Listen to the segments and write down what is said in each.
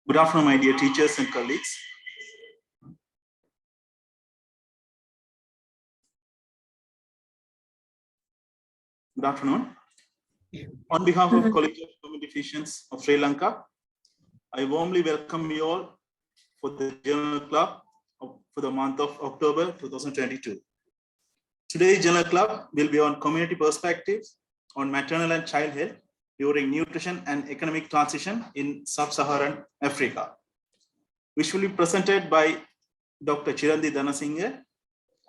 Good afternoon, my dear teachers and colleagues. Good afternoon. On behalf of Qualitative Modifications of Sri Lanka, I warmly welcome you all for the Journal Club for the month of October 2022. Today's Journal Club will be on community perspectives on maternal and child health during nutrition and economic transition in sub-Saharan Africa, which will be presented by Dr. Chiranthi Dhanasinghe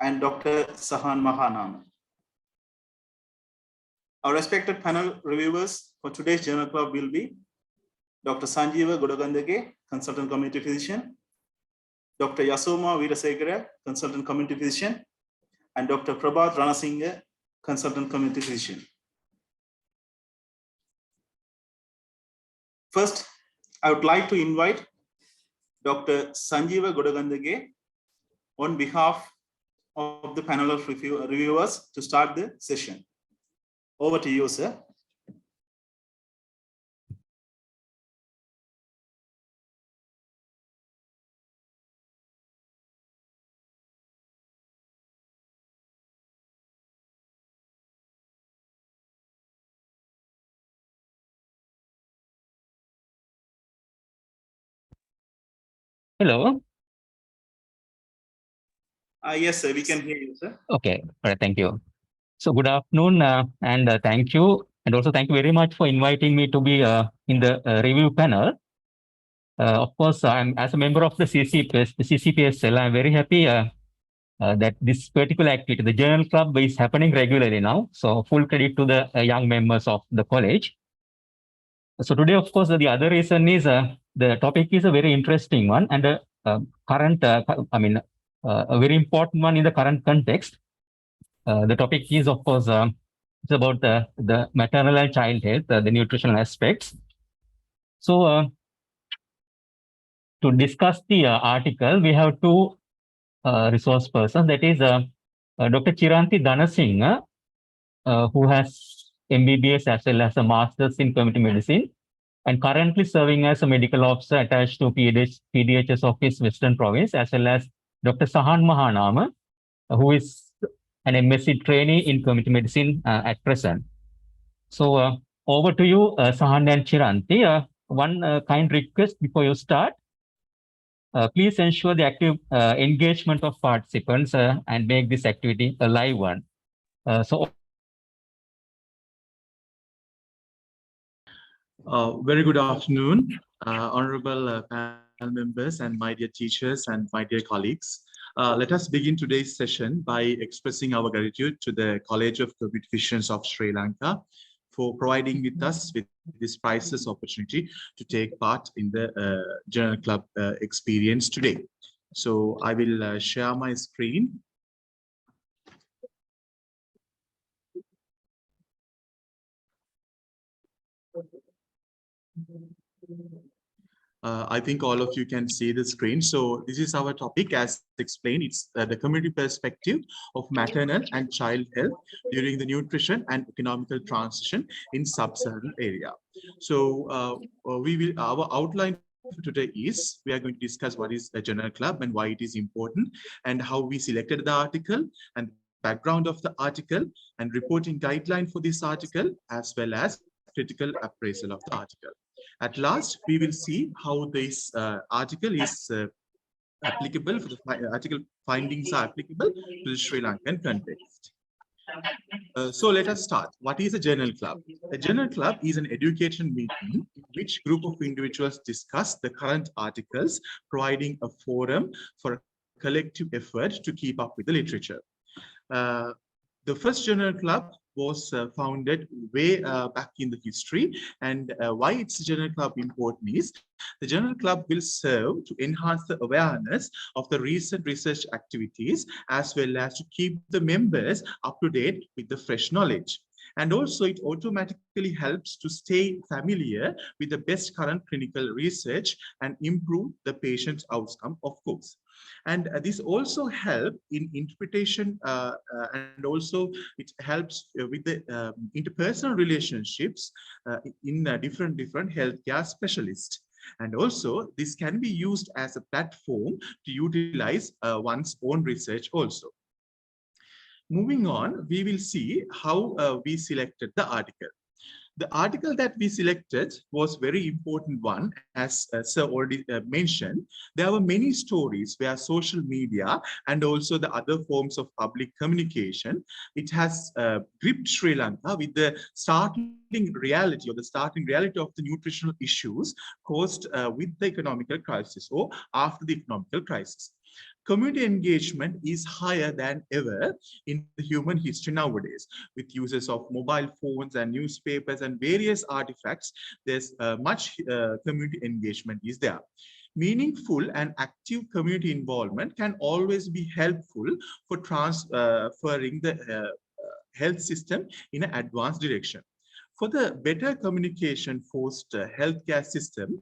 and Dr. Sahan Mahanama. Our respected panel reviewers for today's Journal Club will be Dr. Sanjeeva Godagandage, Consultant Community Physician, Dr. Yasoma Veerasekara, Consultant Community Physician, and Dr. Prabhat Ranasinghe, Consultant Community Physician. First, I would like to invite Dr. Sanjeeva Godagandage on behalf of the panel of reviewers to start the session. Over to you, sir. Hello. Yes, sir, we can hear you, sir. Okay, all right, thank you. So good afternoon, and thank you. And also thank you very much for inviting me to be in the review panel. Of course, I'm as a member of the CCPSL, I'm very happy that this particular activity, the Journal Club, is happening regularly now. So full credit to the young members of the college. So today, of course, the other reason is the topic is a very interesting one and current, a very important one in the current context. The topic is, of course, it's about the maternal and child health, the nutritional aspects. So to discuss the article, we have two resource persons. That is Dr. Chiranthi Dhanasinghe, who has MBBS as well as a master's in community medicine, and currently serving as a medical officer attached to PDHS office Western Province, as well as Dr. Sahan Mahanama, who is an MSc trainee in community medicine at present. So over to you, Sahan and Chiranthi. One kind request before you start. Please ensure the active engagement of participants and make this activity a live one. Very good afternoon, honorable panel members and my dear teachers and my dear colleagues. Let us begin today's session by expressing our gratitude to the College of Community Physicians of Sri Lanka for providing us with this priceless opportunity to take part in the Journal Club experience today. So I will share my screen. I think all of you can see the screen. So this is our topic as explained. It's the community perspective of maternal and child health during the nutrition and economical transition in sub-Saharan area. So our outline for today is we are going to discuss what is a Journal Club and why it is important and how we selected the article and background of the article and reporting guideline for this article, as well as critical appraisal of the article. At last, we will see how this article is applicable, for the article findings are applicable to the Sri Lankan context. So let us start. What is a Journal Club? A Journal Club is an education meeting in which group of individuals discuss the current articles, providing a forum for a collective effort to keep up with the literature. The first Journal Club was founded way back in the history, and why it's a Journal Club important is the Journal Club will serve to enhance the awareness of the recent research activities, as well as to keep the members up to date with the fresh knowledge. And also it automatically helps to stay familiar with the best current clinical research and improve the patient's outcome, of course. And this also help in interpretation, and also it helps with the interpersonal relationships in different healthcare specialists. And also this can be used as a platform to utilize one's own research also. Moving on, we will see how we selected the article. The article that we selected was very important one, as Sir already mentioned. There were many stories where social media and also the other forms of public communication, it has gripped Sri Lanka with the startling reality of the nutritional issues caused with the economical crisis or after the economical crisis. Community engagement is higher than ever in the human history nowadays. With uses of mobile phones and newspapers and various artifacts, there's much community engagement is there. Meaningful and active community involvement can always be helpful for transferring the health system in an advanced direction. For the better communication forced healthcare system,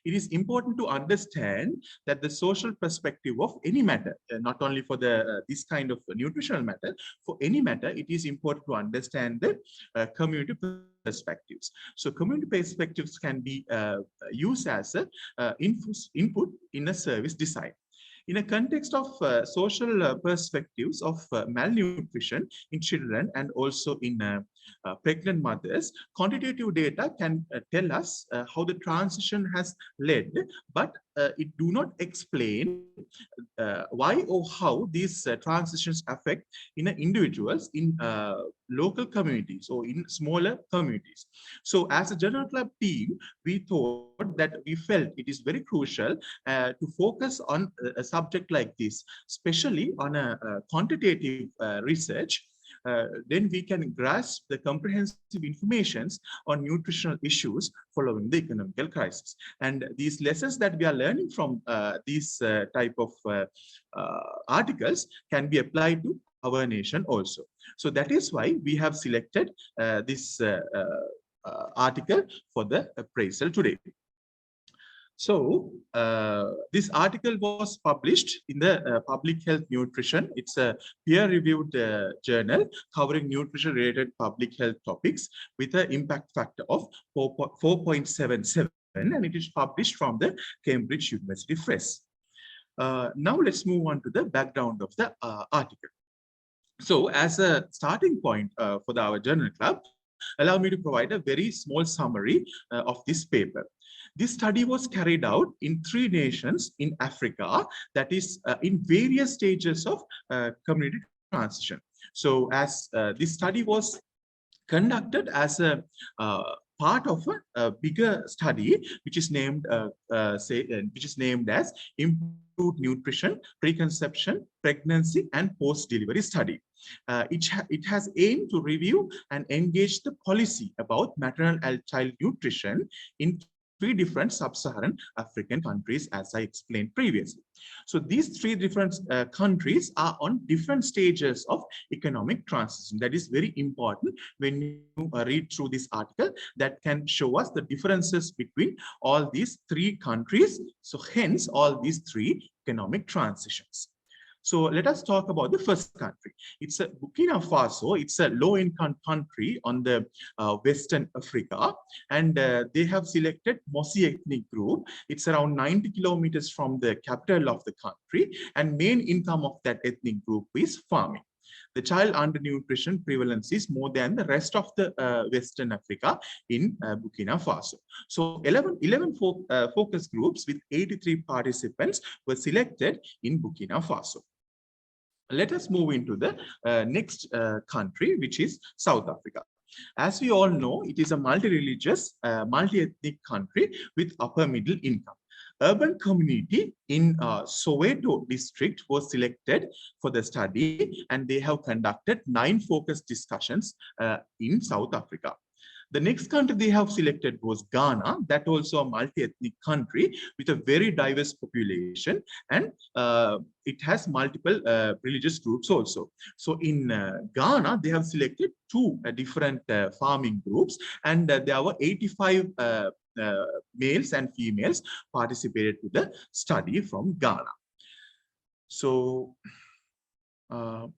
it is important to understand that the social perspective of any matter, not only for the this kind of nutritional matter, for any matter, it is important to understand the community perspectives. So community perspectives can be used as a input in a service design. In a context of social perspectives of malnutrition in children and also in pregnant mothers, quantitative data can tell us how the transition has led, but it do not explain why or how these transitions affect individuals in local communities or in smaller communities. So as a general club team, we thought that we felt it is very crucial to focus on a subject like this, especially on a quantitative research. Then we can grasp the comprehensive informations on nutritional issues following the economic crisis. And these lessons that we are learning from these type of articles can be applied to our nation also. So that is why we have selected this article for the appraisal today. So this article was published in the Public Health Nutrition. It's a peer-reviewed journal covering nutrition-related public health topics with an impact factor of 4.77, and it is published from the Cambridge University Press. Now let's move on to the background of the article. So as a starting point for our journal club, allow me to provide a very small summary of this paper. This study was carried out in 3 nations in Africa, that is in various stages of community transition. So as this study was conducted as a part of a bigger study, which is named as Improved Nutrition, Preconception, Pregnancy, and Post-Delivery Study. It has aimed to review and engage the policy about maternal and child nutrition in 3 different sub-Saharan African countries, as I explained previously. So these 3 different countries are on different stages of economic transition. That is very important when you read through this article. That can show us the differences between all these 3 countries. So hence all these 3 economic transitions. So let us talk about the first country. It's a Burkina Faso. It's a low-income country on the Western Africa, and they have selected Mosi ethnic group. It's around 90 kilometers from the capital of the country, and main income of that ethnic group is farming. The child undernutrition prevalence is more than the rest of the Western Africa in Burkina Faso. So 11 focus groups with 83 participants were selected in Burkina Faso. Let us move into the next country, which is South Africa. As we all know, it is a multi-religious, multi-ethnic country with upper middle income. Urban community in Soweto district was selected for the study, and they have conducted 9 focus discussions in South Africa. The next country they have selected was Ghana, that also a multi-ethnic country with a very diverse population, and it has multiple religious groups also. So in Ghana, they have selected two different farming groups, and there were 85 males and females participated to the study from Ghana. So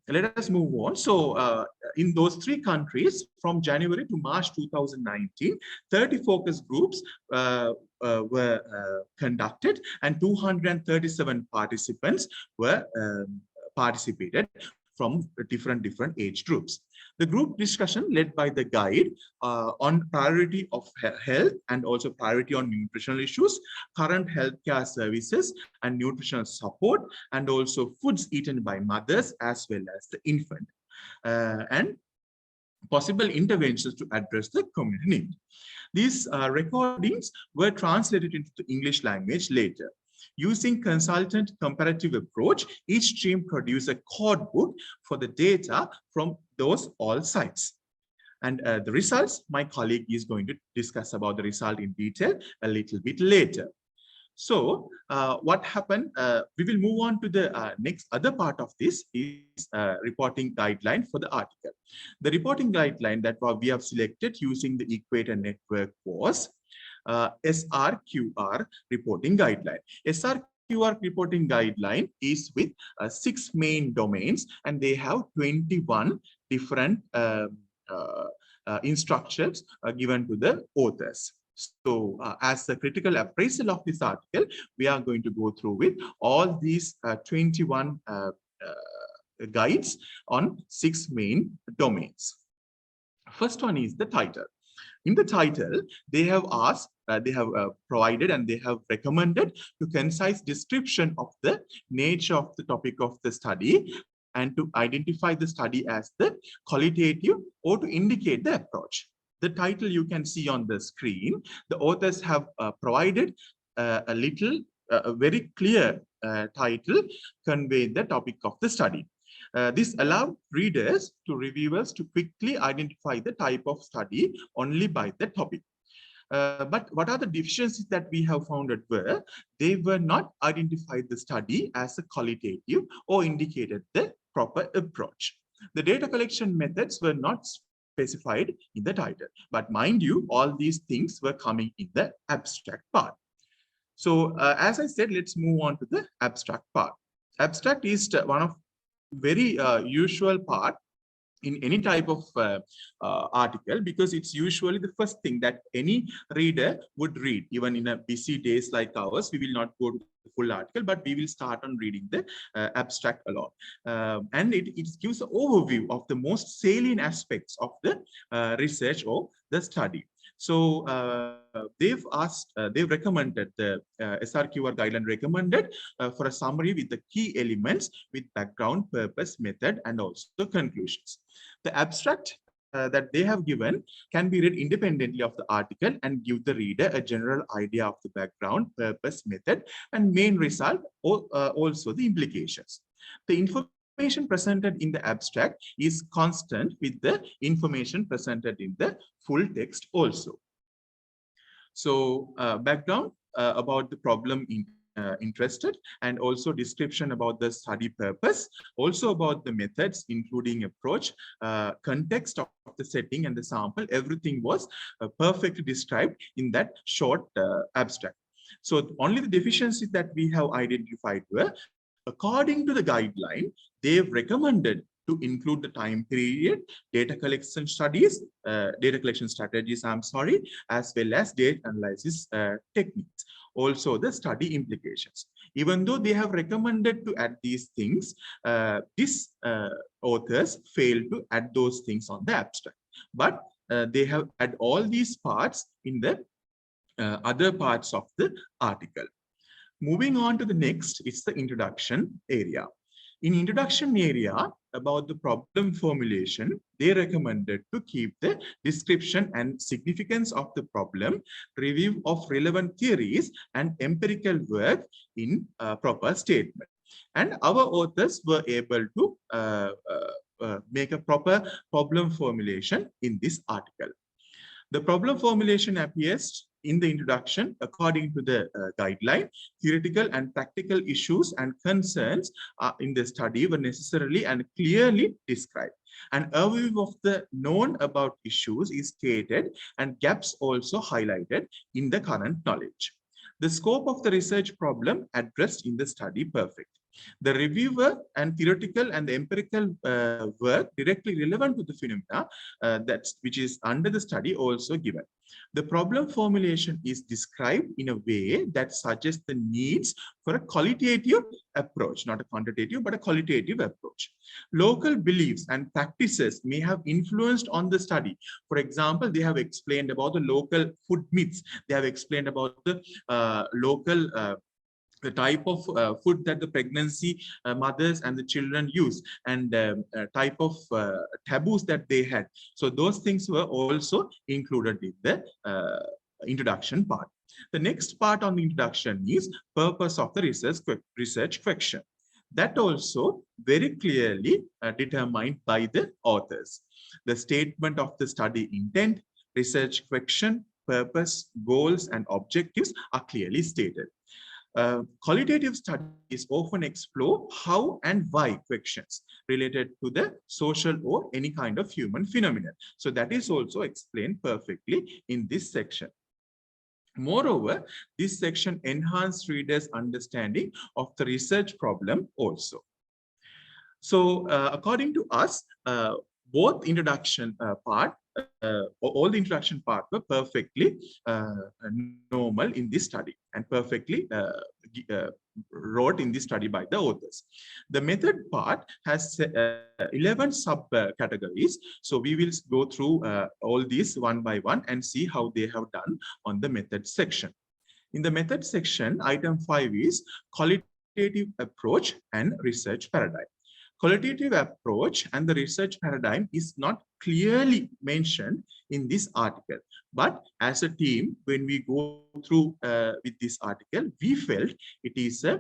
let us move on. So in those three countries, from January to March 2019, 30 focus groups were conducted, and 237 participants were participated from different age groups. The group discussion led by the guide on priority of health and also priority on nutritional issues, current healthcare services and nutritional support, and also foods eaten by mothers as well as the infant, and possible interventions to address the community need. These recordings were translated into the English language later. Using consultant comparative approach, each team produced a code book for the data from those all sites. And the results, my colleague is going to discuss about the result in detail a little bit later. So what happened, we will move on to the next other part of this is reporting guideline for the article. The reporting guideline that we have selected using the Equator Network was SRQR reporting guideline. SRQR reporting guideline is with 6 main domains, and they have 21 different instructions given to the authors. So as a critical appraisal of this article, we are going to go through with all these 21 guides on 6 main domains. First one is the title. In the title, they have asked, they have provided, and they have recommended to concise description of the nature of the topic of the study, and to identify the study as the qualitative or to indicate the approach. The title you can see on the screen. The authors have provided a very clear title conveying the topic of the study. This allowed readers to reviewers to quickly identify the type of study only by the topic. But what are the deficiencies that we have found were they were not identified the study as a qualitative or indicated the proper approach. The data collection methods were not specified in the title, but mind you, all these things were coming in the abstract part. So as I said, let's move on to the abstract part. Abstract is one of very usual part in any type of article, because it's usually the first thing that any reader would read. Even in a busy days like ours, we will not go to the full article, but we will start on reading the abstract alone. And it gives an overview of the most salient aspects of the research or the study. So they've recommended, the SRQR guideline recommended for a summary with the key elements with background, purpose, method, and also conclusions. The abstract that they have given can be read independently of the article and give the reader a general idea of the background, purpose, method, and main result, or also the implications. The information presented in the abstract is constant with the information presented in the full text also. So background about the problem interested, and also description about the study purpose, also about the methods including approach, context of the setting and the sample. Everything was perfectly described in that short abstract. So only the deficiencies that we have identified were, according to the guideline, they've recommended to include the time period, data collection strategies, as well as data analysis techniques. Also the study implications. Even though they have recommended to add these things, these authors failed to add those things on the abstract. But they have added all these parts in the other parts of the article. Moving on to the next, it's the introduction area. In introduction area, about the problem formulation, they recommended to keep the description and significance of the problem, review of relevant theories, and empirical work in proper statement. And our authors were able to make a proper problem formulation in this article. The problem formulation appears in the introduction according to the guideline. Theoretical and practical issues and concerns in the study were necessarily and clearly described. An overview of the known about issues is stated and gaps also highlighted in the current knowledge. The scope of the research problem addressed in the study perfect. The reviewer and theoretical and the empirical work directly relevant to the phenomena which is under the study also given. The problem formulation is described in a way that suggests the needs for a qualitative approach, not a quantitative, but a qualitative approach. Local beliefs and practices may have influenced on the study. For example, they have explained about the local food myths. They have explained about the local the type of food that the pregnancy mothers and the children use, and type of taboos that they had. So those things were also included in the introduction part. The next part on the introduction is purpose of the research question. That also very clearly determined by the authors. The statement of the study intent, research question, purpose, goals, and objectives are clearly stated. Qualitative studies often explore how and why questions related to the social or any kind of human phenomenon. So that is also explained perfectly in this section. Moreover, this section enhances readers' understanding of the research problem also. So according to us, both introduction part, all the introduction part were perfectly normal in this study and perfectly wrote in this study by the authors. The method part has 11 subcategories. So we will go through all these one by one and see how they have done on the method section. In the method section, item 5 is qualitative approach and research paradigm. Qualitative approach and the research paradigm is not clearly mentioned in this article. But as a team, when we go through with this article, we felt it is a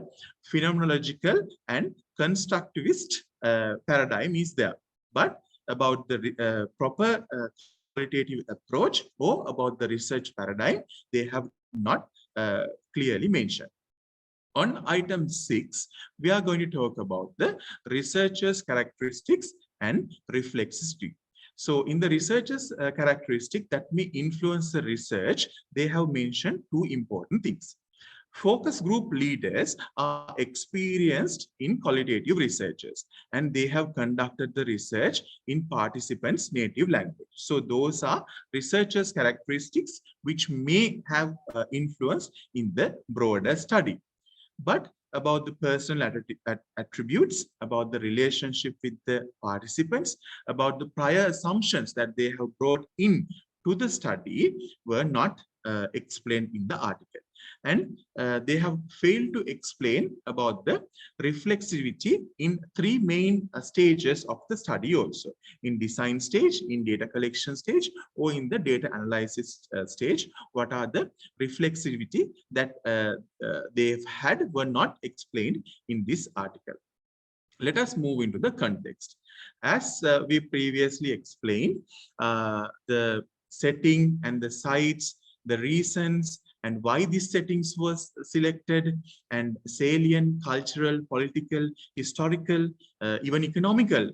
phenomenological and constructivist paradigm is there. But about the proper qualitative approach or about the research paradigm, they have not clearly mentioned. On item 6, we are going to talk about the researcher's characteristics and reflexivity. So in the researcher's characteristic that may influence the research, they have mentioned two important things. Focus group leaders are experienced in qualitative researchers, and they have conducted the research in participants' native language. So those are researchers' characteristics which may have influence in the broader study. But about the personal attributes, about the relationship with the participants, about the prior assumptions that they have brought in to the study were not explained in the article. And they have failed to explain about the reflexivity in 3 main stages of the study also. In design stage, in data collection stage, or in the data analysis stage, what are the reflexivity that they've had were not explained in this article. Let us move into the context. As we previously explained, the setting and the sites, the reasons, and why these settings was selected, and salient, cultural, political, historical, even economical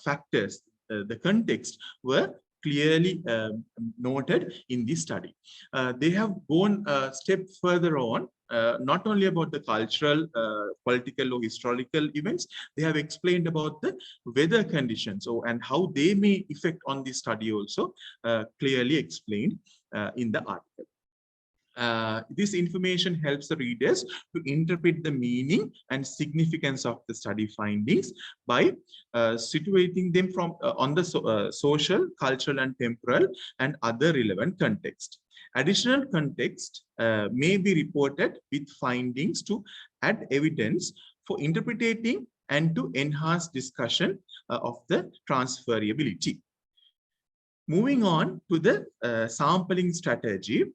factors, the context were clearly noted in this study. They have gone a step further on, not only about the cultural, political, or historical events, they have explained about the weather conditions and how they may affect on this study also, clearly explained in the article. This information helps the readers to interpret the meaning and significance of the study findings by situating them from on the social, cultural, and temporal and other relevant context. Additional context may be reported with findings to add evidence for interpreting and to enhance discussion of the transferability. Moving on to the sampling strategy,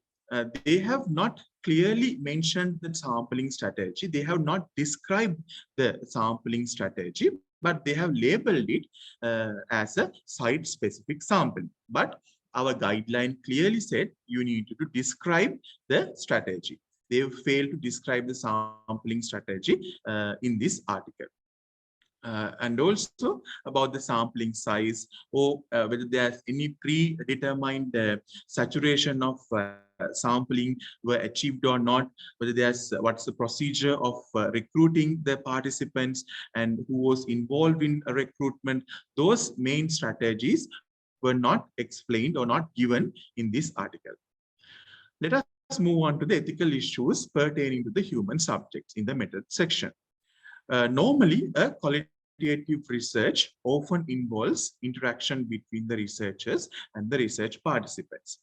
they have not clearly mentioned the sampling strategy. They have not described the sampling strategy, but they have labeled it as a site-specific sampling. But our guideline clearly said you need to describe the strategy. They failed to describe the sampling strategy in this article. And also about the sampling size, or whether there's any predetermined saturation of sampling were achieved or not, whether there's what's the procedure of recruiting the participants and who was involved in recruitment. Those main strategies were not explained or not given in this article. Let us move on to the ethical issues pertaining to the human subjects in the method section. Normally, a qualitative research often involves interaction between the researchers and the research participants.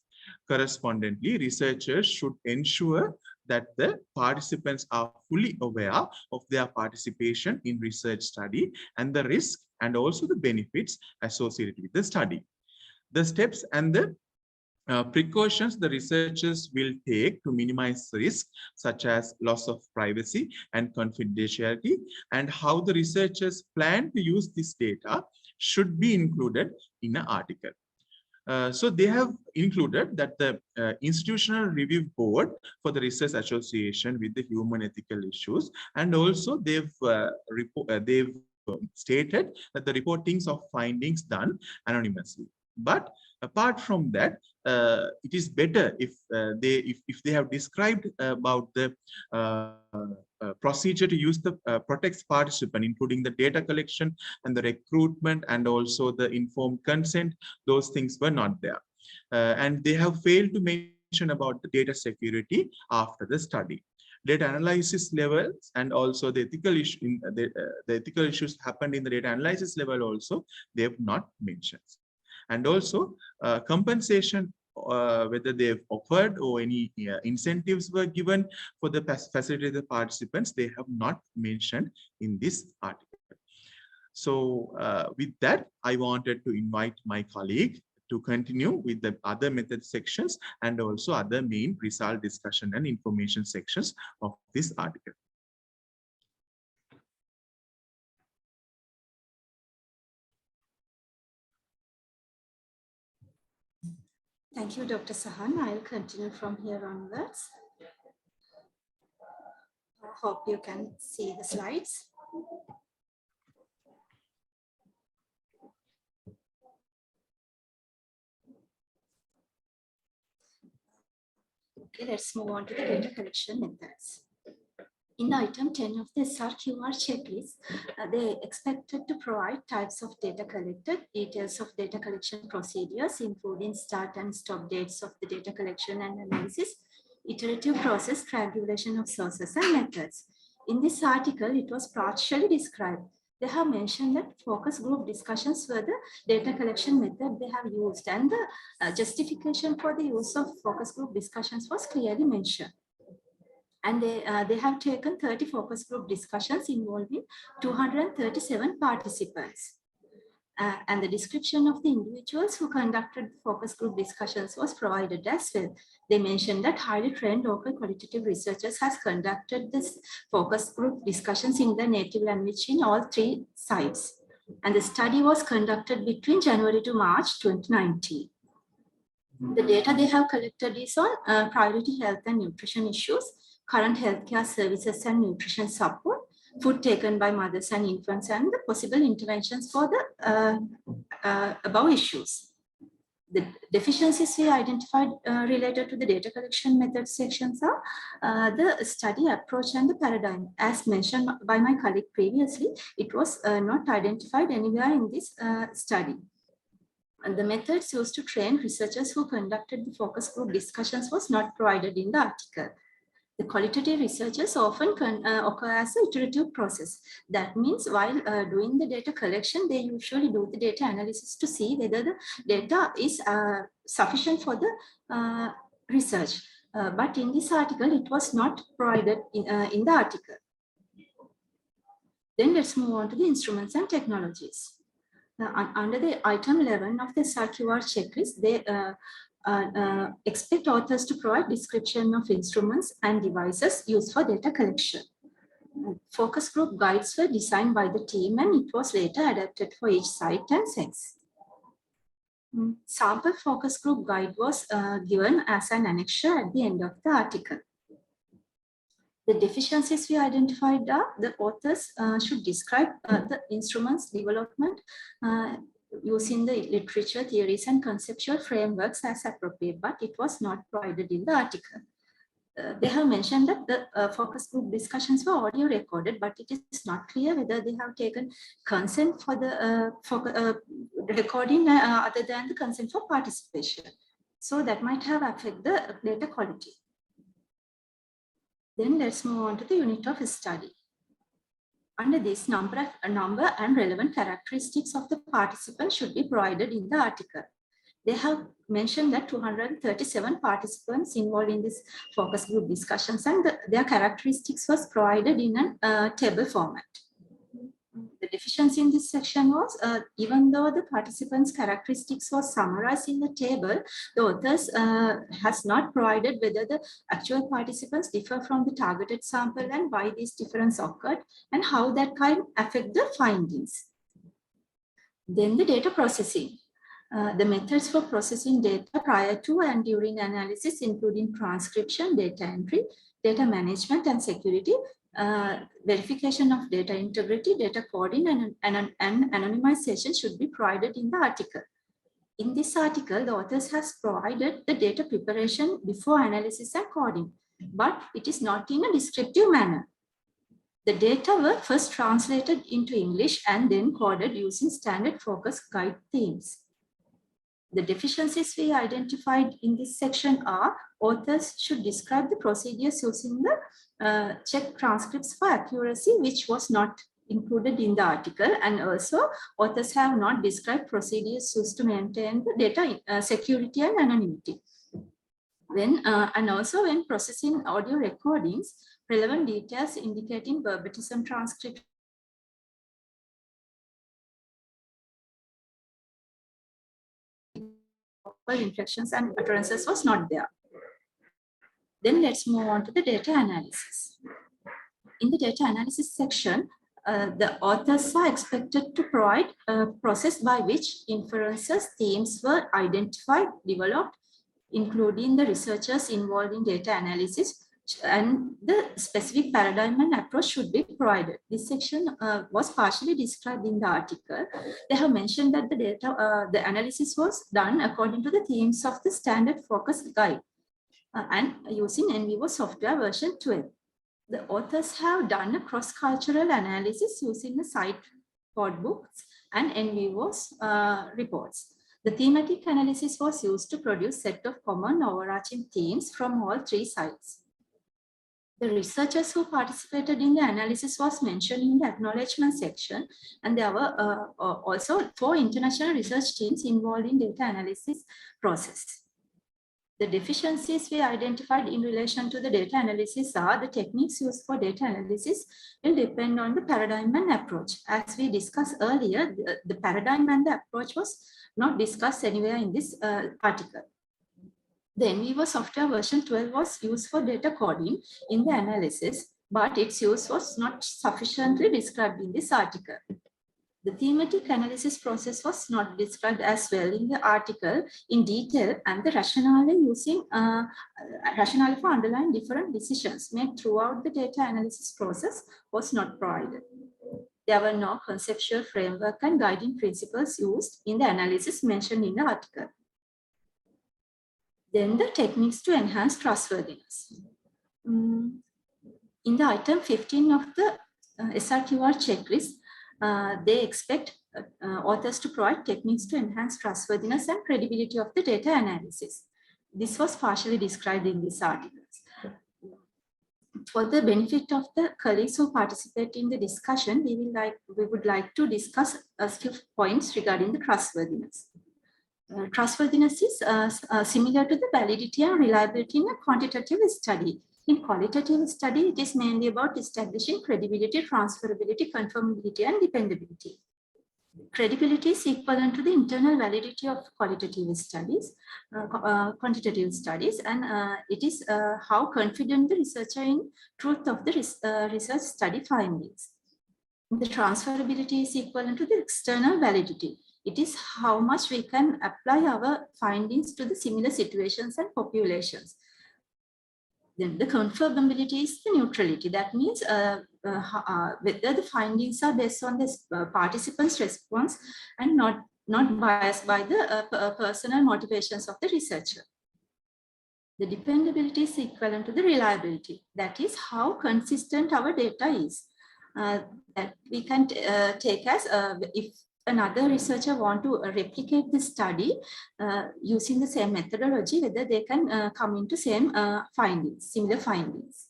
Correspondingly, researchers should ensure that the participants are fully aware of their participation in research study and the risk and also the benefits associated with the study. The steps and the precautions the researchers will take to minimize risk, such as loss of privacy and confidentiality, and how the researchers plan to use this data should be included in an article. So they have included that the institutional review board for the research association with the human ethical issues, and also they've stated that the reportings of findings done anonymously. But apart from that, it is better if they have described about the procedure to use the protects participant, including the data collection and the recruitment and also the informed consent. Those things were not there, and they have failed to mention about the data security after the study. Data analysis levels and also the ethical issue the ethical issues happened in the data analysis level also they have not mentioned. And also compensation, whether they've offered or any incentives were given for the facilitated participants, they have not mentioned in this article. So with that, I wanted to invite my colleague to continue with the other method sections and also other main result discussion and information sections of this article. Thank you, Dr. Sahan. I'll continue from here onwards. I hope you can see the slides. Okay, let's move on to the data collection methods. In item 10 of the SRQR checklist, they expected to provide types of data collected, details of data collection procedures, including start and stop dates of the data collection and analysis, iterative process, triangulation of sources and methods. In this article, it was partially described. They have mentioned that focus group discussions were the data collection method they have used, and the justification for the use of focus group discussions was clearly mentioned. And they have taken 30 focus group discussions involving 237 participants. And the description of the individuals who conducted the focus group discussions was provided as well. They mentioned that highly trained local qualitative researchers has conducted this focus group discussions in their native language in all 3 sites. And the study was conducted between January to March 2019. The data they have collected is on priority health and nutrition issues, current healthcare services and nutrition support, food taken by mothers and infants, and the possible interventions for the above issues. The deficiencies we identified related to the data collection method sections are the study approach and the paradigm. As mentioned by my colleague previously, it was not identified anywhere in this study. And the methods used to train researchers who conducted the focus group discussions was not provided in the article. The qualitative researchers often occur as an iterative process. That means while doing the data collection, they usually do the data analysis to see whether the data is sufficient for the research. But in this article, it was not provided in the article. Then let's move on to the instruments and technologies. Under the item 11 of the SRQR checklist, they expect authors to provide description of instruments and devices used for data collection. Focus group guides were designed by the team and it was later adapted for each site and sex. Sample focus group guide was given as an annexure at the end of the article. The deficiencies we identified are the authors should describe the instruments development using the literature, theories, and conceptual frameworks as appropriate, but it was not provided in the article. They have mentioned that the focus group discussions were audio recorded, but it is not clear whether they have taken consent for the recording other than the consent for participation. So that might have affected the data quality. Then let's move on to the unit of study. Under this, number and relevant characteristics of the participant should be provided in the article. They have mentioned that 237 participants involved in this focus group discussions, and their characteristics was provided in a table format. The deficiency in this section was, even though the participants' characteristics was summarized in the table, the authors has not provided whether the actual participants differ from the targeted sample and why this difference occurred and how that can affect the findings. Then the data processing. The methods for processing data prior to and during analysis, including transcription, data entry, data management and security, verification of data integrity, data coding, and anonymization should be provided in the article. In this article, the authors has provided the data preparation before analysis and coding, but it is not in a descriptive manner. The data were first translated into English and then coded using standard focus guide themes. The deficiencies we identified in this section are: authors should describe the procedures using the check transcripts for accuracy, which was not included in the article, and also authors have not described procedures used to maintain the data security and anonymity. And also when processing audio recordings, relevant details indicating verbatim transcription inflections and utterances was not there. Then let's move on to the data analysis. In the data analysis section, the authors are expected to provide a process by which inferences, themes were identified, developed, including the researchers involved in data analysis, and the specific paradigm and approach should be provided. This section was partially described in the article. They have mentioned that the data, the analysis was done according to the themes of the standard focus guide and using NVivo software version 12. The authors have done a cross-cultural analysis using the site codebooks and NVivo's reports. The thematic analysis was used to produce a set of common overarching themes from all three sites. The researchers who participated in the analysis was mentioned in the acknowledgement section, and there were also 4 international research teams involved in data analysis process. The deficiencies we identified in relation to the data analysis are: the techniques used for data analysis will depend on the paradigm and approach. As we discussed earlier, the paradigm and the approach was not discussed anywhere in this article. The NVivo software version 12 was used for data coding in the analysis, but its use was not sufficiently described in this article. The thematic analysis process was not described as well in the article in detail, and the rationale using rationale for underlying different decisions made throughout the data analysis process was not provided. There were no conceptual framework and guiding principles used in the analysis mentioned in the article. Then the techniques to enhance trustworthiness. In the item 15 of the SRQR checklist, they expect authors to provide techniques to enhance trustworthiness and credibility of the data analysis. This was partially described in this article. For the benefit of the colleagues who participate in the discussion, we would like to discuss a few points regarding the trustworthiness. Trustworthiness is similar to the validity and reliability in a quantitative study. In qualitative study, it is mainly about establishing credibility, transferability, confirmability, and dependability. Credibility is equivalent to the internal validity of qualitative studies, quantitative studies, and it is how confident the researcher in truth of the research study findings. The transferability is equivalent to the external validity. It is how much we can apply our findings to the similar situations and populations. Then the confirmability is the neutrality. That means whether the findings are based on the participants' response and not biased by the personal motivations of the researcher. The dependability is equivalent to the reliability. That is how consistent our data is. That we can take as if another researcher want to replicate the study using the same methodology, whether they can come into same findings, similar findings.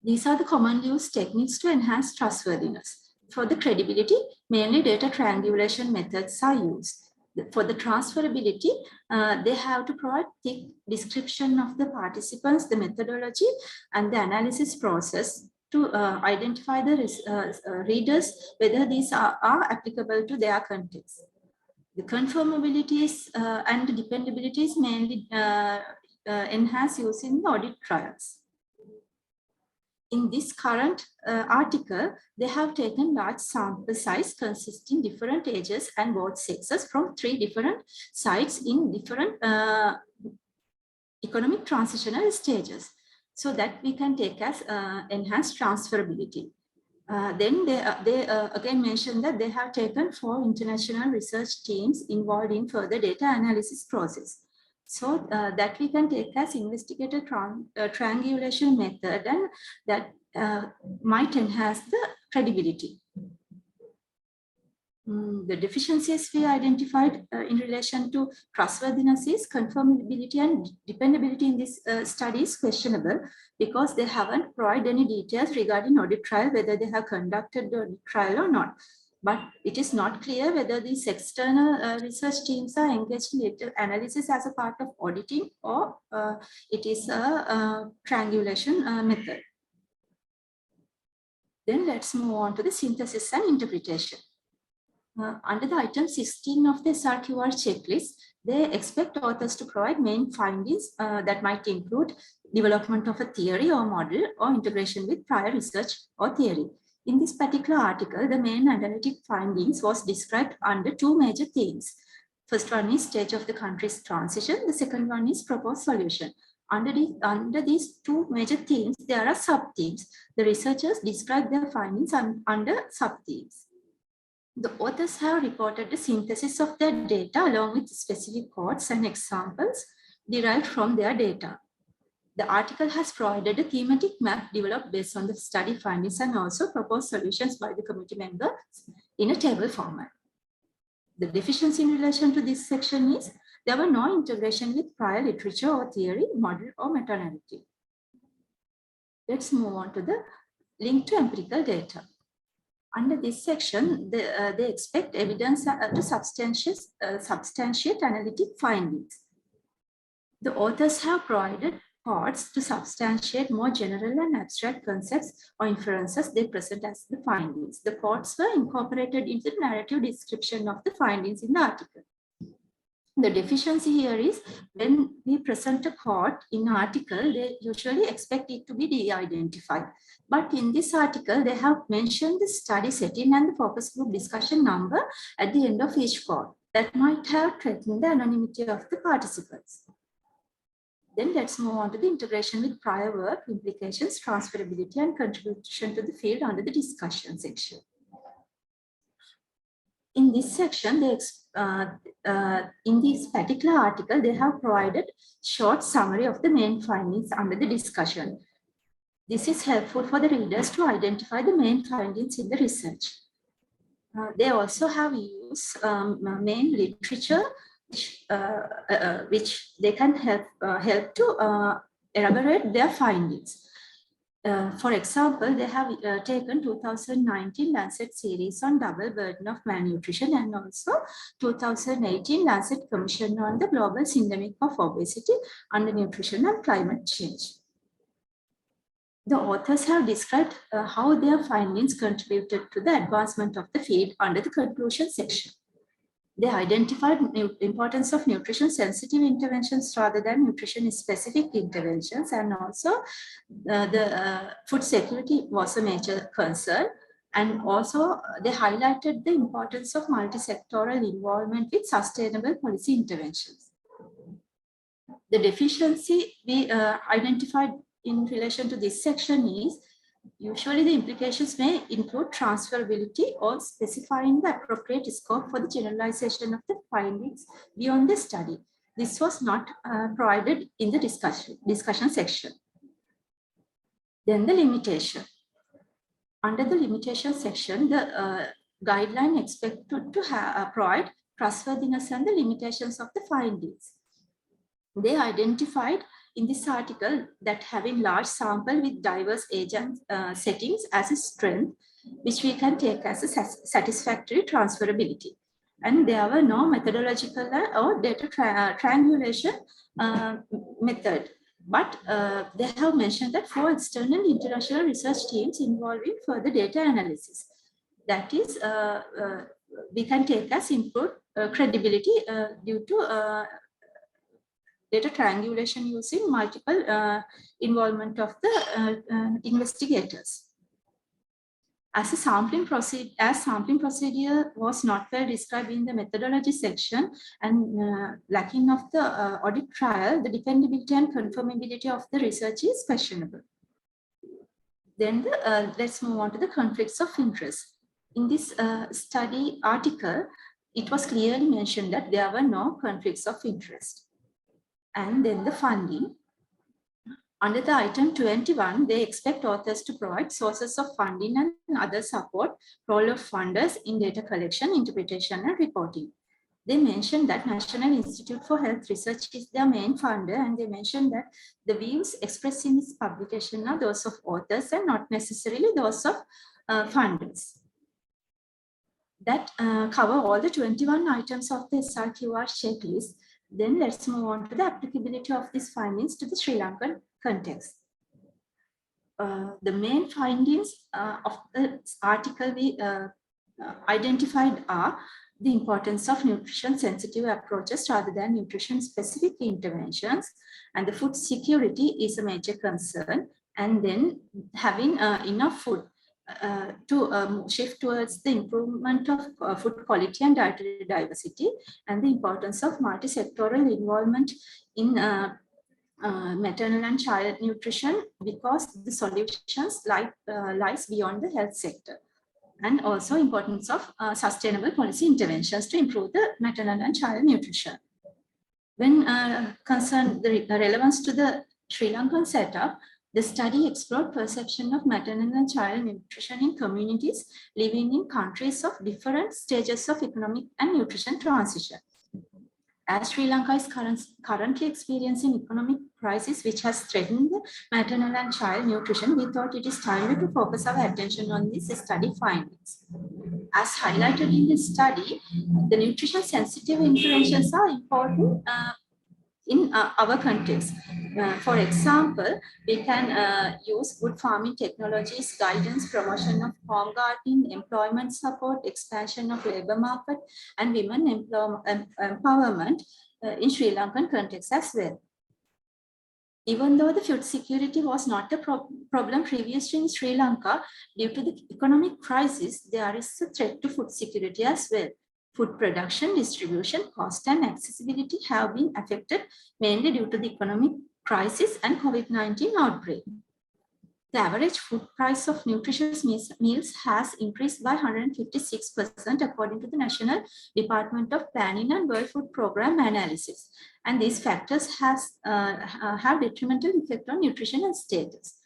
These are the commonly used techniques to enhance trustworthiness. For the credibility, mainly data triangulation methods are used. For the transferability, they have to provide thick description of the participants, the methodology, and the analysis process to identify the readers whether these are applicable to their context. The conformabilities and the dependability is mainly enhanced using the audit trials. In this current article, they have taken large sample size consisting different ages and both sexes from 3 different sites in different economic transitional stages, so that we can take as enhanced transferability. Then they again mentioned that they have taken 4 international research teams involved in further data analysis process. So that we can take as investigator triangulation method, and that might enhance the credibility. The deficiencies we identified in relation to trustworthiness is conformability and dependability in this study is questionable because they haven't provided any details regarding audit trial, whether they have conducted the audit trial or not. But it is not clear whether these external research teams are engaged in data analysis as a part of auditing, or it is a triangulation method. Then let's move on to the synthesis and interpretation. Under the item 16 of the SRQR checklist, they expect authors to provide main findings that might include development of a theory or model or integration with prior research or theory. In this particular article, the main analytic findings was described under 2 major themes. First one is stage of the country's transition. The second one is proposed solution. Under these 2 major themes, there are sub-themes. The researchers describe their findings under sub-themes. The authors have reported the synthesis of their data along with specific quotes and examples derived from their data. The article has provided a thematic map developed based on the study findings and also proposed solutions by the committee members in a table format. The deficiency in relation to this section is there were no integration with prior literature or theory, model or meta-analytic. Let's move on to the link to empirical data. Under this section, they expect evidence to substantiate analytic findings. The authors have provided parts to substantiate more general and abstract concepts or inferences they present as the findings. The parts were incorporated into the narrative description of the findings in the article. The deficiency here is when we present a quote in an article, they usually expect it to be de-identified. But in this article, they have mentioned the study setting and the focus group discussion number at the end of each quote. That might have threatened the anonymity of the participants. Then let's move on to the integration with prior work, implications, transferability, and contribution to the field under the discussion section. In this section, in this particular article, they have provided short summary of the main findings under the discussion. This is helpful for the readers to identify the main findings in the research. They also have used main literature which they can help to elaborate their findings. For example, they have taken 2019 Lancet series on double burden of malnutrition and also 2018 Lancet Commission on the global syndemic of obesity, undernutrition and climate change. The authors have described how their findings contributed to the advancement of the field under the conclusion section. They identified the importance of nutrition-sensitive interventions rather than nutrition-specific interventions, and also the food security was a major concern. And also they highlighted the importance of multi-sectoral involvement with sustainable policy interventions. The deficiency we identified in relation to this section is usually the implications may include transferability or specifying the appropriate scope for the generalization of the findings beyond the study. This was not provided in the discussion section. Then the limitation. Under the limitation section, the guideline expected to provide trustworthiness and the limitations of the findings. They identified in this article that having large sample with diverse age and settings as a strength, which we can take as a satisfactory transferability. And there were no methodological or data triangulation method. But they have mentioned that for external international research teams involving further data analysis, that is, we can take as improved credibility due to data triangulation using multiple involvement of the investigators. As sampling procedure was not well described in the methodology section and lacking of the audit trial, the dependability and confirmability of the research is questionable. Then let's move on to the conflicts of interest. In this study article, it was clearly mentioned that there were no conflicts of interest. And then the funding. Under the item 21, they expect authors to provide sources of funding and other support, role of funders in data collection, interpretation, and reporting. They mentioned that National Institute for Health Research is their main funder, and they mentioned that the views expressed in this publication are those of authors and not necessarily those of funders. That cover all the 21 items of the SRQR checklist. Then let's move on to the applicability of these findings to the Sri Lankan context. The main findings of the article we identified are the importance of nutrition-sensitive approaches rather than nutrition-specific interventions, and the food security is a major concern, and then having enough food to shift towards the improvement of food quality and dietary diversity, and the importance of multi-sectoral involvement in maternal and child nutrition, because the solutions lies beyond the health sector, and also importance of sustainable policy interventions to improve the maternal and child nutrition. When concerned the relevance to the Sri Lankan setup, the study explored perception of maternal and child nutrition in communities living in countries of different stages of economic and nutrition transition. As Sri Lanka is currently experiencing economic crisis which has threatened the maternal and child nutrition, we thought it is time to focus our attention on these study findings. As highlighted in this study, the nutrition sensitive interventions are important in our context. For example, we can use good farming technologies, guidance, promotion of home gardening, employment support, expansion of labor market, and women empowerment in Sri Lankan context as well. Even though the food security was not a problem previously in Sri Lanka, due to the economic crisis, there is a threat to food security as well. Food production, distribution, cost, and accessibility have been affected mainly due to the economic crisis and COVID-19 outbreak. The average food price of nutritious meals has increased by 156% according to the National Department of Planning and World Food Programme analysis. And these factors have detrimental effect on nutrition and status.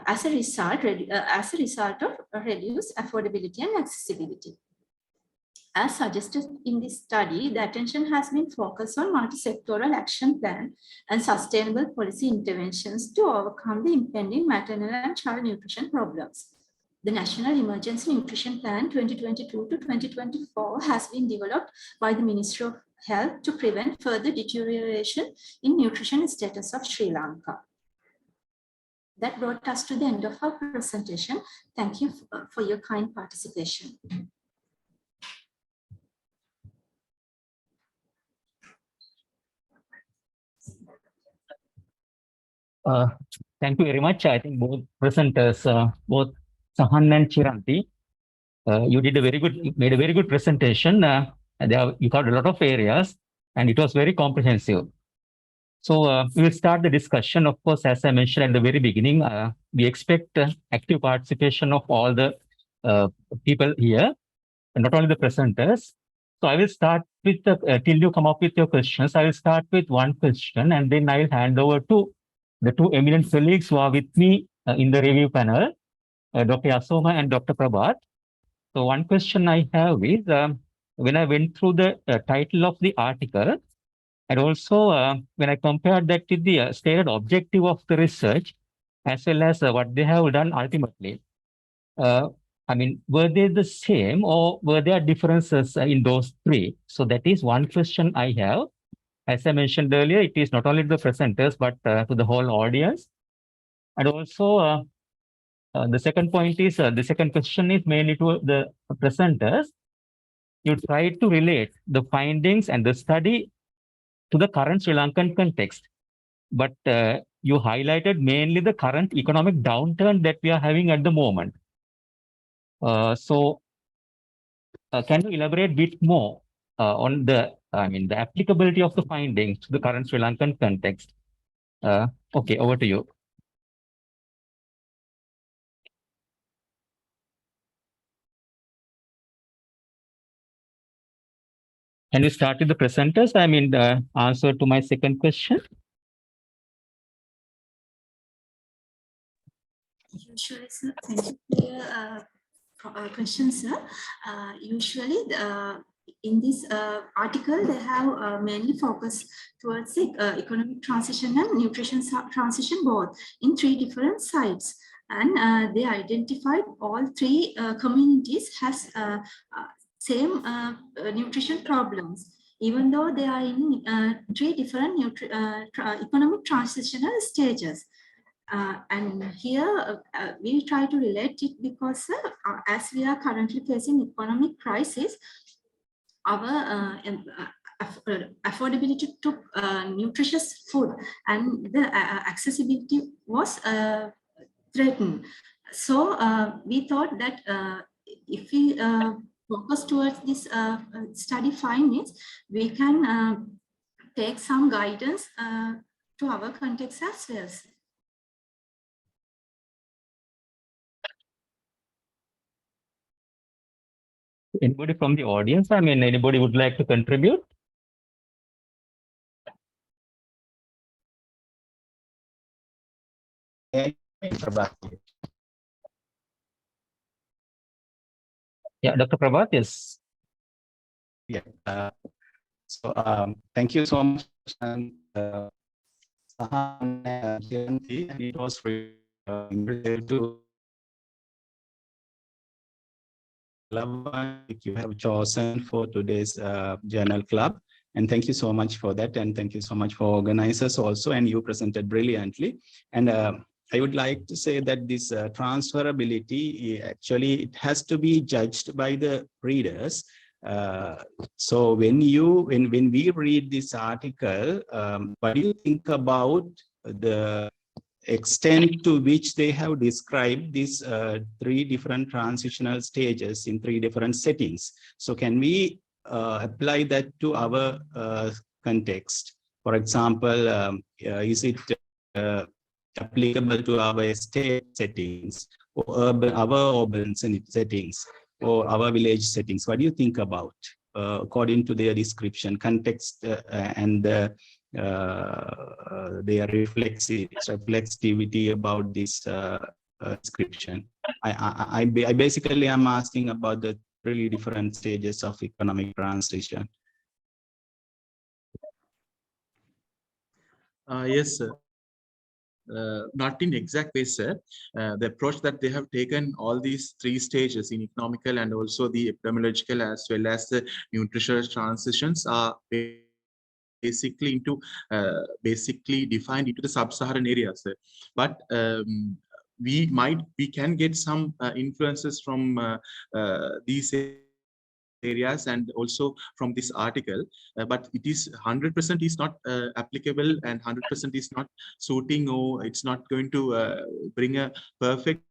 As a result of reduced affordability and accessibility. As suggested in this study, the attention has been focused on multi-sectoral action plan and sustainable policy interventions to overcome the impending maternal and child nutrition problems. The National Emergency Nutrition Plan 2022 to 2024 has been developed by the Ministry of Health to prevent further deterioration in nutrition status of Sri Lanka. That brought us to the end of our presentation. Thank you for your kind participation. Thank you very much. I think both presenters, both Sahan and Chiranti, You made a very good presentation. You covered a lot of areas, and it was very comprehensive. So we will start the discussion. Of course, as I mentioned at the very beginning, we expect active participation of all the people here, and not only the presenters. So I will start with till you come up with your questions. I will start with one question, and then I will hand over to the two eminent colleagues who are with me in the review panel, Dr. Yasoma and Dr. Prabhat. So one question I have is, when I went through the title of the article, and also when I compared that with the stated objective of the research, as well as what they have done ultimately, I mean, were they the same or were there differences in those three? So that is one question I have. As I mentioned earlier, it is not only the presenters, but to the whole audience. And also, the second point is, the second question is mainly to the presenters. You try to relate the findings and the study to the current Sri Lankan context. But you highlighted mainly the current economic downturn that we are having at the moment. So can you elaborate a bit more on the applicability of the findings to the current Sri Lankan context? Okay, over to you. Can you start with the presenters? I mean, the answer to my second question. Usually, sir, thank you for your question, sir. Usually, in this article, they have mainly focused towards the economic transition and nutrition transition, both in three different sites. And they identified all three communities has same nutrition problems, even though they are in three different economic transitional stages. And here we try to relate it because as we are currently facing economic crisis, our affordability to nutritious food and the accessibility was threatened. So we thought that if we focus towards this study findings, we can take some guidance to our context as well. Anybody from the audience? I mean, anybody would like to contribute? Yeah, Dr. Prabhat, yes. Yeah. So thank you so much. And it was really impressive to you have chosen for today's journal club. And thank you so much for that. And thank you so much for organizers also. And you presented brilliantly. And I would like to say that this transferability, actually, it has to be judged by the readers. So when we read this article, what do you think about the extent to which they have described these three different transitional stages in three different settings? So can we apply that to our context? For example, is it applicable to our estate settings or our urban settings or our village settings? What do you think about, according to their description, context and their reflexivity about this description? I basically am asking about the really different stages of economic transition. Yes, sir. Not in exact way, sir. The approach that they have taken, all these three stages in economical and also the epidemiological as well as the nutritional transitions are basically defined into the sub-Saharan areas. Sir. But we can get some influences from these areas and also from this article, but it is 100% is not applicable and 100% is not suiting, or it's not going to bring a perfect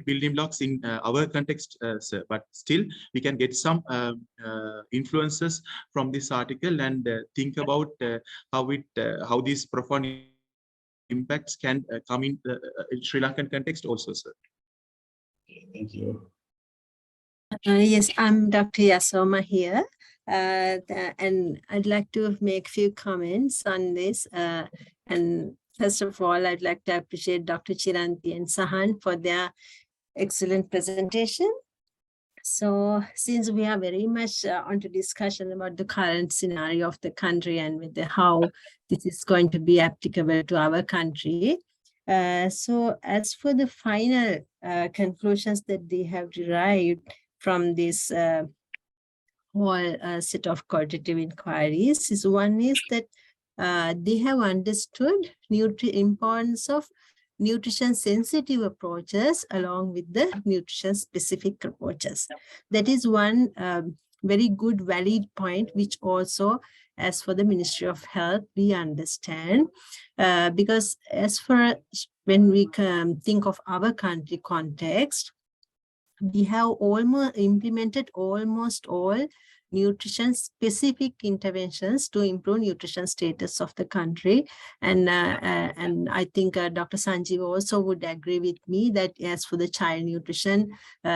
building blocks in our context, sir, but still we can get some influences from this article and think about how these profound impacts can come in Sri Lankan context also, sir. Thank you. Yes, I'm Dr. Yasoma here, and I'd like to make a few comments on this. And first of all, I'd like to appreciate Dr. Chiranti and Sahan for their excellent presentation. So since we are very much onto discussion about the current scenario of the country and with how this is going to be applicable to our country, so as for the final conclusions that they have derived from this whole set of qualitative inquiries, is one is that they have understood importance of nutrition sensitive approaches along with the nutrition specific approaches. That is one very good valid point, which also as for the Ministry of Health we understand, because as for when we think of our country context, we have almost implemented almost all nutrition specific interventions to improve nutrition status of the country. And I think Dr. Sanjeev also would agree with me that as for the child nutrition,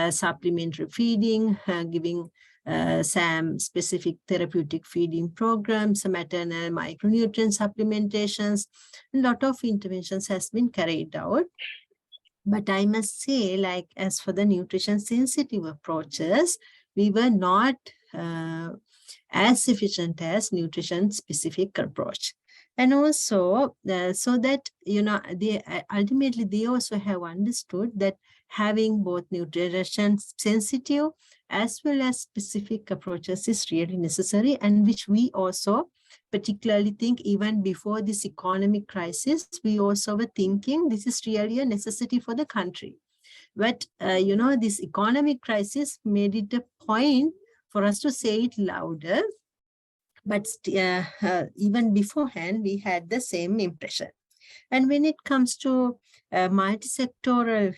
supplementary feeding, giving SAM specific therapeutic feeding programs, maternal micronutrient supplementations, a lot of interventions has been carried out. But I must say, like, as for the nutrition sensitive approaches, we were not as efficient as nutrition specific approach. And also, so that, you know, ultimately they also have understood that having both nutrition sensitive as well as specific approaches is really necessary, and which we also particularly think even before this economic crisis, we also were thinking this is really a necessity for the country. But, you know, this economic crisis made it a point for us to say it louder. But even beforehand, we had the same impression. And when it comes to multi-sectoral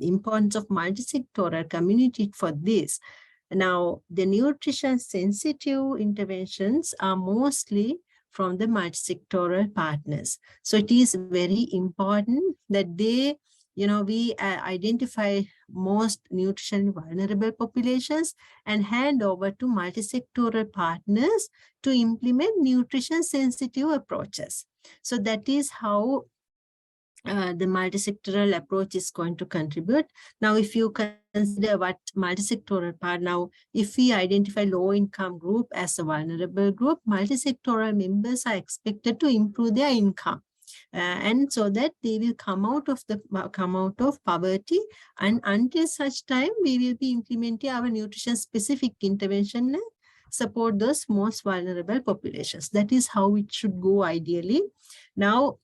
importance of multi-sectoral community for this, now the nutrition sensitive interventions are mostly from the multi-sectoral partners. So it is very important that they, you know, we identify most nutritionally vulnerable populations and hand over to multi-sectoral partners to implement nutrition sensitive approaches. So that is how the multi-sectoral approach is going to contribute. Now, if you consider what multi-sectoral part, now, if we identify low-income group as a vulnerable group, multi-sectoral members are expected to improve their income. And so that they will come out of poverty, and until such time we will be implementing our nutrition specific intervention and support those most vulnerable populations. That is how it should go ideally. Now,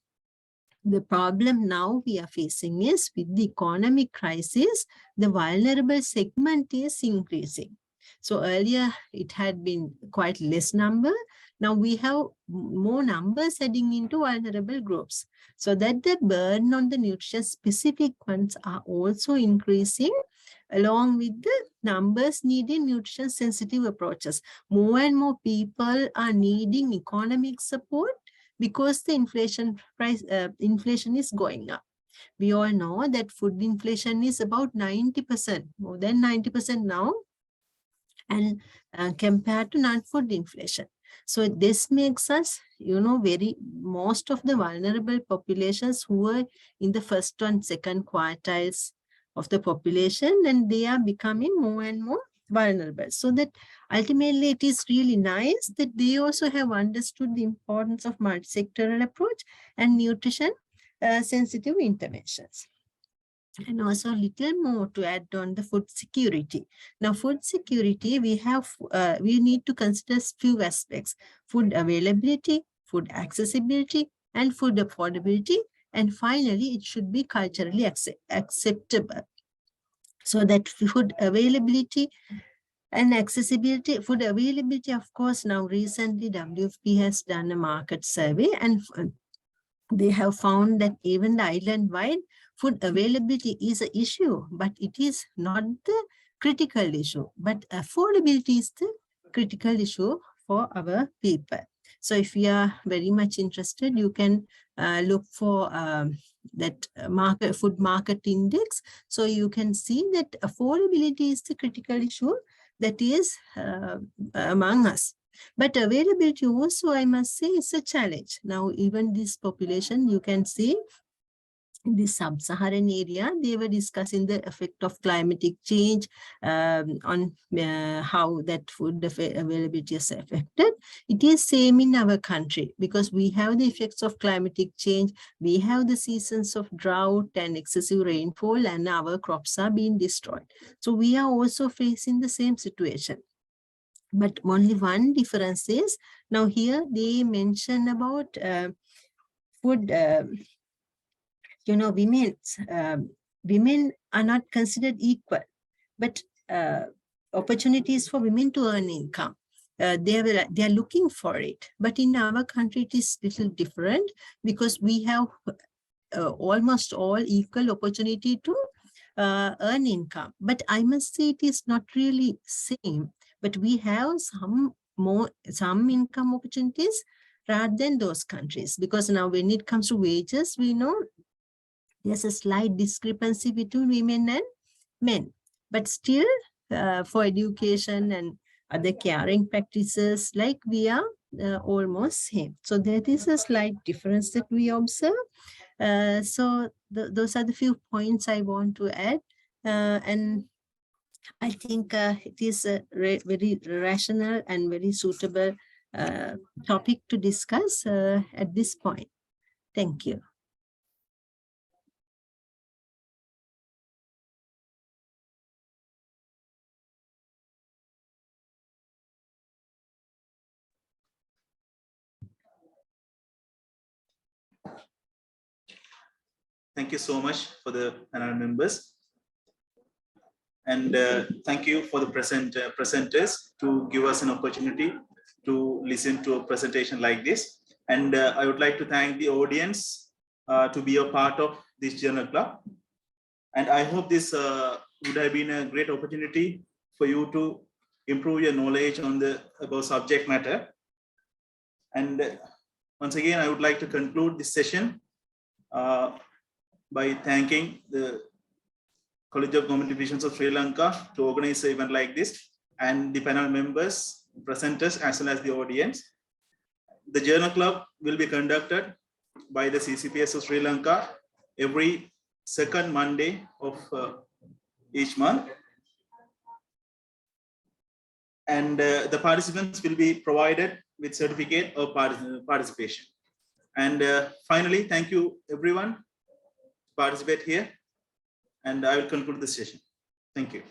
the problem now we are facing is with the economic crisis, the vulnerable segment is increasing. So earlier it had been quite less number. Now we have more numbers heading into vulnerable groups, so that the burden on the nutrition specific ones are also increasing along with the numbers needing nutrition sensitive approaches. More and more people are needing economic support because the inflation is going up. We all know that food inflation is about 90%, more than 90% now, and compared to non-food inflation. So this makes us, you know, most of the vulnerable populations who are in the first and second quartiles of the population, and they are becoming more and more vulnerable. So that ultimately it is really nice that they also have understood the importance of multi-sectoral approach and nutrition sensitive interventions. And also a little more to add on the food security. Now, food security, we need to consider few aspects: food availability, food accessibility, and food affordability. And finally, it should be culturally acceptable. So that food availability and accessibility, food availability, of course, now recently WFP has done a market survey, and they have found that even the island-wide food availability is an issue, but it is not the critical issue, but affordability is the critical issue for our people. So if you are very much interested, you can look for that food market index. So you can see that affordability is the critical issue that is among us. But availability also, I must say, is a challenge. Now, even this population, you can see in the sub-Saharan area, they were discussing the effect of climatic change on how that food availability is affected. It is same in our country because we have the effects of climatic change. We have the seasons of drought and excessive rainfall, and our crops are being destroyed. So we are also facing the same situation. But only one difference is, now here they mention about food, women are not considered equal, but opportunities for women to earn income. They are looking for it. But in our country, it is a little different because we have almost all equal opportunity to earn income. But I must say it is not really same. But we have some income opportunities rather than those countries. Because now when it comes to wages, we know there's a slight discrepancy between women and men. But still, for education and other caring practices, like we are almost same. So that is a slight difference that we observe. So those are the few points I want to add. And I think it is a very rational and very suitable topic to discuss at this point. Thank you. Thank you so much for the panel members. And thank you for the presenters to give us an opportunity to listen to a presentation like this. And I would like to thank the audience to be a part of this journal club. And I hope this would have been a great opportunity for you to improve your knowledge on the above subject matter. And once again, I would like to conclude this session by thanking the College of Government Divisions of Sri Lanka to organize an event like this, and the panel members, presenters, as well as the audience. The journal club will be conducted by the CCPSL Sri Lanka every second Monday of each month. And the participants will be provided with certificate of participation. And finally, thank you everyone to participate here. And I will conclude this session. Thank you.